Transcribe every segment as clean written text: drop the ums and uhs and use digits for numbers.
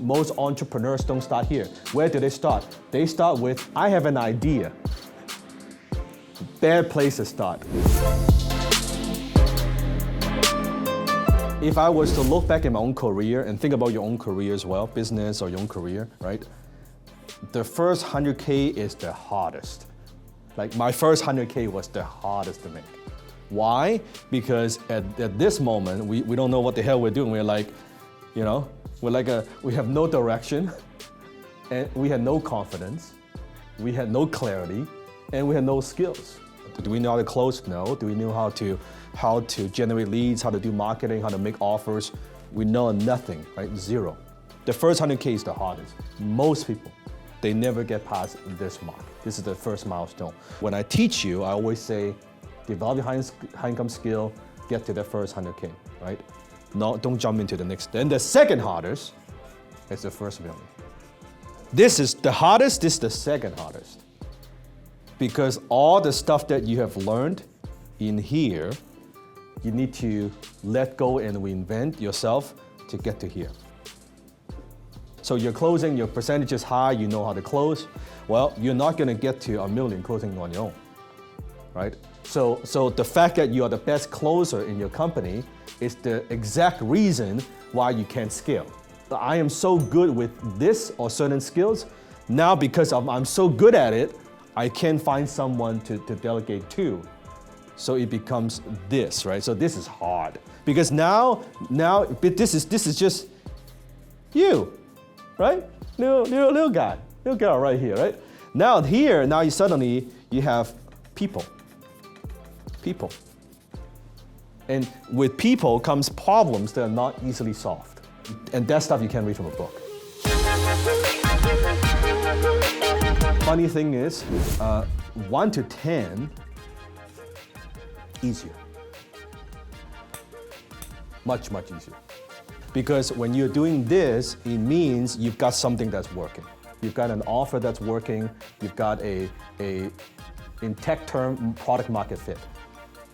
most entrepreneurs don't start here. Where do they start? They start with, I have an idea. Bad place to start. If I was to look back at my own career and think about your own career as well, business or your own career, right? The first 100K is the hardest. Like my first 100K was the hardest to make. Why? Because at this moment, we don't know what the hell we're doing. We're like, you know, we have no direction, and we had no confidence, we had no clarity, and we had no skills. Do we know how to close? No. Do we know how to generate leads, how to do marketing, how to make offers? We know nothing, right? Zero. The first 100K is the hardest. Most people, they never get past this mark. This is the first milestone. When I teach you, I always say, develop your high income skill, get to the first 100K, right? No, don't jump into the next. Then the second hardest is the first million. This is the hardest, this is the second hardest. Because all the stuff that you have learned in here, you need to let go and reinvent yourself to get to here. So you're closing, your percentage is high, you know how to close. Well, you're not gonna get to a million closing on your own, right? So the fact that you are the best closer in your company is the exact reason why you can't scale. I am so good with this or certain skills, now because I'm so good at it, I can't find someone to delegate to. So it becomes this, right? So this is hard. Because now this is just you, right? Little girl right here, right? Now you suddenly have people. And with people comes problems that are not easily solved. And that stuff you can't read from a book. Funny thing is, 1 to 10, easier. Much easier. Because when you're doing this, it means you've got something that's working. You've got an offer that's working. You've got a in tech term, product market fit.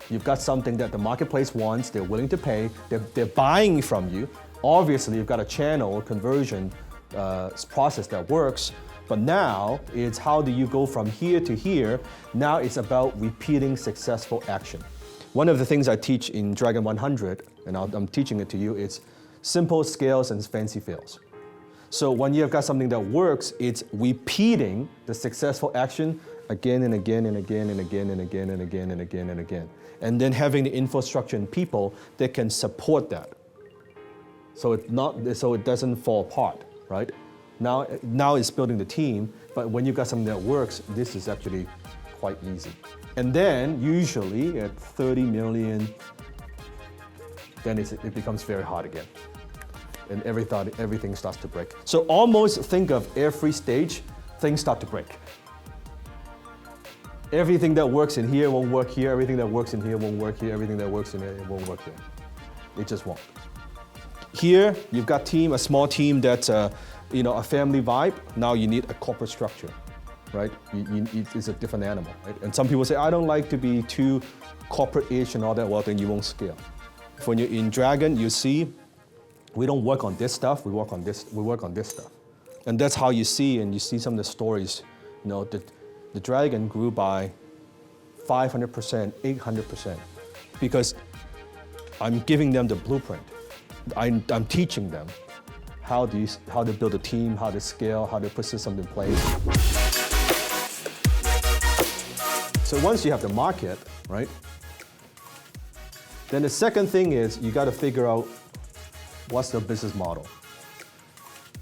You've got something that the marketplace wants, they're willing to pay, they're buying from you. Obviously, you've got a channel conversion process that works, but now it's how do you go from here to here? Now it's about repeating successful action. One of the things I teach in Dragon 100, and I'm teaching it to you, is simple scales and fancy fails. So when you've got something that works, it's repeating the successful action again and again and again and again and again and again and again and again. And then having the infrastructure and people that can support that. So it doesn't fall apart, right? Now it's building the team, but when you've got something that works, this is actually quite easy. And then usually at 30 million, then it becomes very hard again. And everything starts to break. So almost think of every stage, things start to break. Everything that works in here won't work here, everything that works in here won't work here, everything that works in here won't work there. It just won't. Here, you've got a small team that's a family vibe. Now you need a corporate structure, right? It's a different animal, right? And some people say, I don't like to be too corporate-ish and all that. Well, then you won't scale. When you're in Dragon, you see, we don't work on this stuff, we work on this stuff. And that's how you see some of the stories, the Dragon grew by 500%, 800%, because I'm giving them the blueprint. I'm teaching them how to build a team, how to scale, how to put systems in place. So once you have the market, right? Then the second thing is you got to figure out what's the business model.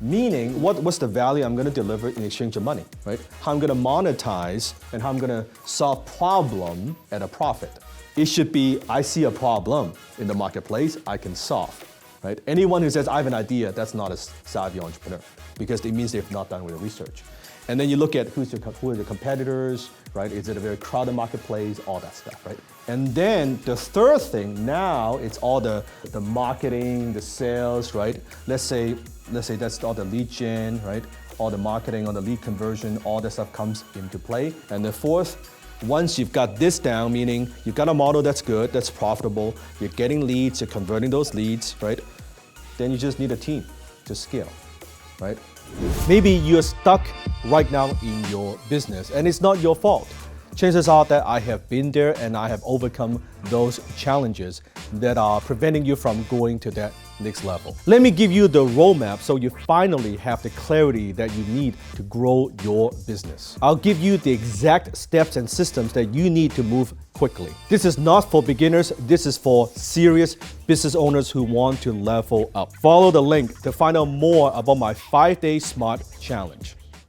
Meaning, what's the value I'm going to deliver in exchange of money, right? How I'm going to monetize and how I'm going to solve problem at a profit. It should be, I see a problem in the marketplace, I can solve, right? Anyone who says, I have an idea, that's not a savvy entrepreneur because it means they've not done real research. And then you look at who are the competitors, right? Is it a very crowded marketplace? All that stuff, right? And then the third thing, now it's all the marketing, the sales, right? Let's say that's all the lead gen, right? All the marketing, all the lead conversion, all that stuff comes into play. And the fourth, once you've got this down, meaning you've got a model that's good, that's profitable, you're getting leads, you're converting those leads, right? Then you just need a team to scale. right? Maybe you're stuck right now in your business and it's not your fault. Chances are that I have been there and I have overcome those challenges that are preventing you from going to that next level. Let me give you the roadmap so you finally have the clarity that you need to grow your business. I'll give you the exact steps and systems that you need to move quickly. This is not for beginners, this is for serious business owners who want to level up. Follow the link to find out more about my 5-day SMART challenge.